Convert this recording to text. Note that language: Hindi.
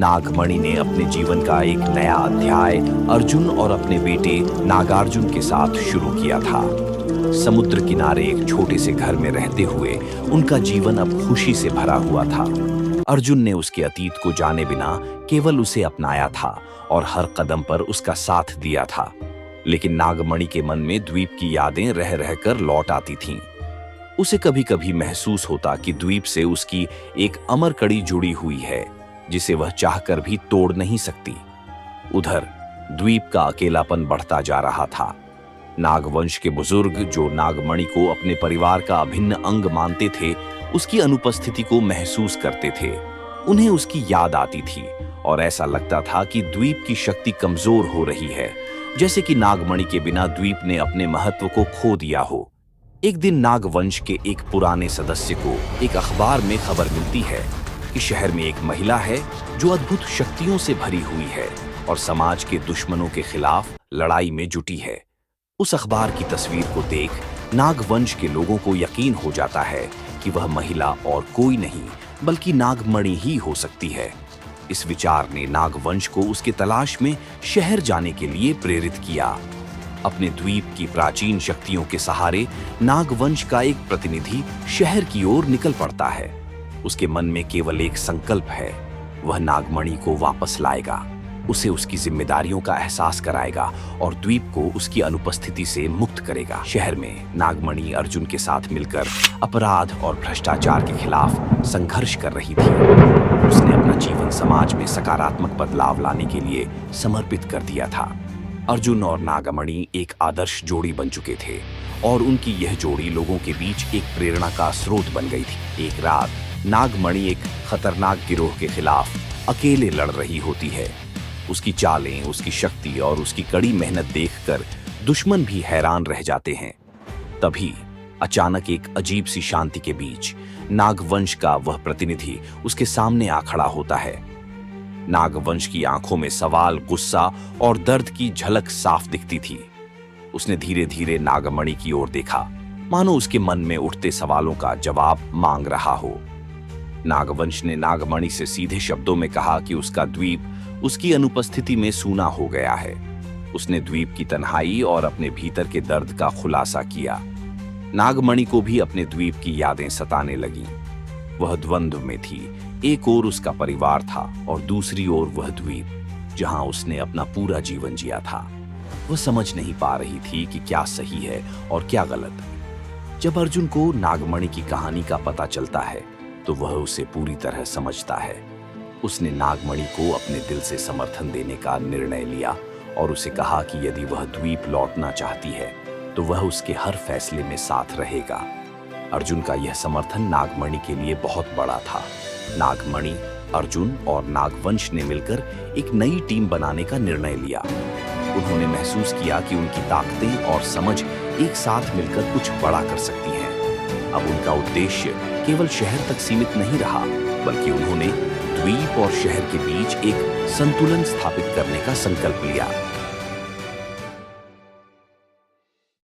नागमणि ने अपने जीवन का एक नया अध्याय अर्जुन और अपने बेटे नागार्जुन के साथ शुरू किया था। समुद्र किनारे एक छोटे से घर में रहते हुए उनका जीवन अब खुशी से भरा हुआ था। अर्जुन ने उसके अतीत को जाने बिना केवल उसे अपनाया था और हर कदम पर उसका साथ दिया था। लेकिन नागमणि के मन में द्वीप की यादें रह रहकर लौट आती थीं। उसे कभी कभी महसूस होता कि द्वीप से उसकी एक अमर कड़ी जुड़ी हुई है, जिसे वह चाहकर भी तोड़ नहीं सकती। उधर द्वीप का अकेलापन बढ़ता जा रहा था। नागवंश के बुजुर्ग, जो नागमणि को अपने परिवार का अभिन्न अंग मानते थे, उसकी अनुपस्थिति को महसूस करते थे। उन्हें उसकी याद आती थी और ऐसा लगता था कि द्वीप की शक्ति कमजोर हो रही है, जैसे कि नागमणि के बिना द्वीप ने अपने महत्व को खो दिया हो। एक दिन नागवंश के एक पुराने सदस्य को एक अखबार में खबर मिलती है कि शहर में एक महिला है जो अद्भुत शक्तियों से भरी हुई है और समाज के दुश्मनों के खिलाफ लड़ाई में जुटी है। उस अखबार की तस्वीर को देख नागवंश के लोगों को यकीन हो जाता है कि वह महिला और कोई नहीं बल्कि नागमणि ही हो सकती है। इस विचार ने नागवंश को उसके तलाश में शहर जाने के लिए प्रेरित किया। अपने द्वीप की प्राचीन शक्तियों के सहारे नागवंश का एक प्रतिनिधि शहर की ओर निकल पड़ता है। उसके मन में केवल एक संकल्प है, वह नागमणि को वापस लाएगा, उसे उसकी जिम्मेदारियों का एहसास कराएगा और द्वीप को उसकी अनुपस्थिति से मुक्त करेगा। शहर में नागमणि अर्जुन के साथ मिलकर अपराध और भ्रष्टाचार के खिलाफ संघर्ष कर रही थी। उसने अपना जीवन समाज में सकारात्मक बदलाव लाने के लिए समर्पित कर दिया था। अर्जुन और नागमणि एक आदर्श जोड़ी बन चुके थे और उनकी यह जोड़ी लोगों के बीच एक प्रेरणा का स्रोत बन गई थी। एक रात नागमणि एक खतरनाक गिरोह के खिलाफ अकेले लड़ रही होती है। उसकी चालें, उसकी शक्ति और उसकी कड़ी मेहनत देखकर दुश्मन भी हैरान रह जाते हैं। तभी अचानक एक अजीब सी शांति के बीच नागवंश का वह प्रतिनिधि उसके सामने आ खड़ा होता है। नागवंश की आंखों में सवाल, गुस्सा और दर्द की झलक साफ दिखती थी। उसने धीरे धीरे नागमणि की ओर देखा, मानो उसके मन में उठते सवालों का जवाब मांग रहा हो। नागवंश ने नागमणि से सीधे शब्दों में कहा कि उसका द्वीप उसकी अनुपस्थिति में सूना हो गया है। उसने द्वीप की तन्हाई और अपने भीतर के दर्द का खुलासा किया। नागमणि को भी अपने द्वीप की यादें सताने लगीं। वह द्वंद्व में थी, एक ओर उसका परिवार था और दूसरी ओर वह द्वीप जहां उसने अपना पूरा जीवन जिया था। वह समझ नहीं पा रही थी कि क्या सही है और क्या गलत। जब अर्जुन को नागमणि की कहानी का पता चलता है तो वह उसे पूरी तरह समझता है। उसने नागमणि को अपने दिल से समर्थन देने का निर्णय लिया और उसे कहा कि यदि वह द्वीप लौटना चाहती है तो वह उसके हर फैसले में साथ रहेगा। अर्जुन का यह समर्थन नागमणि के लिए बहुत बड़ा था। नागमणि, अर्जुन और नागवंश ने मिलकर एक नई टीम बनाने का निर्णय लिया। उन्होंने महसूस किया कि उनकी ताकतें और समझ एक साथ मिलकर कुछ बड़ा कर सकती हैं। अब उनका उद्देश्य केवल शहर तक सीमित नहीं रहा, बल्कि उन्होंने द्वीप और शहर के बीच एक संतुलन स्थापित करने का संकल्प लिया।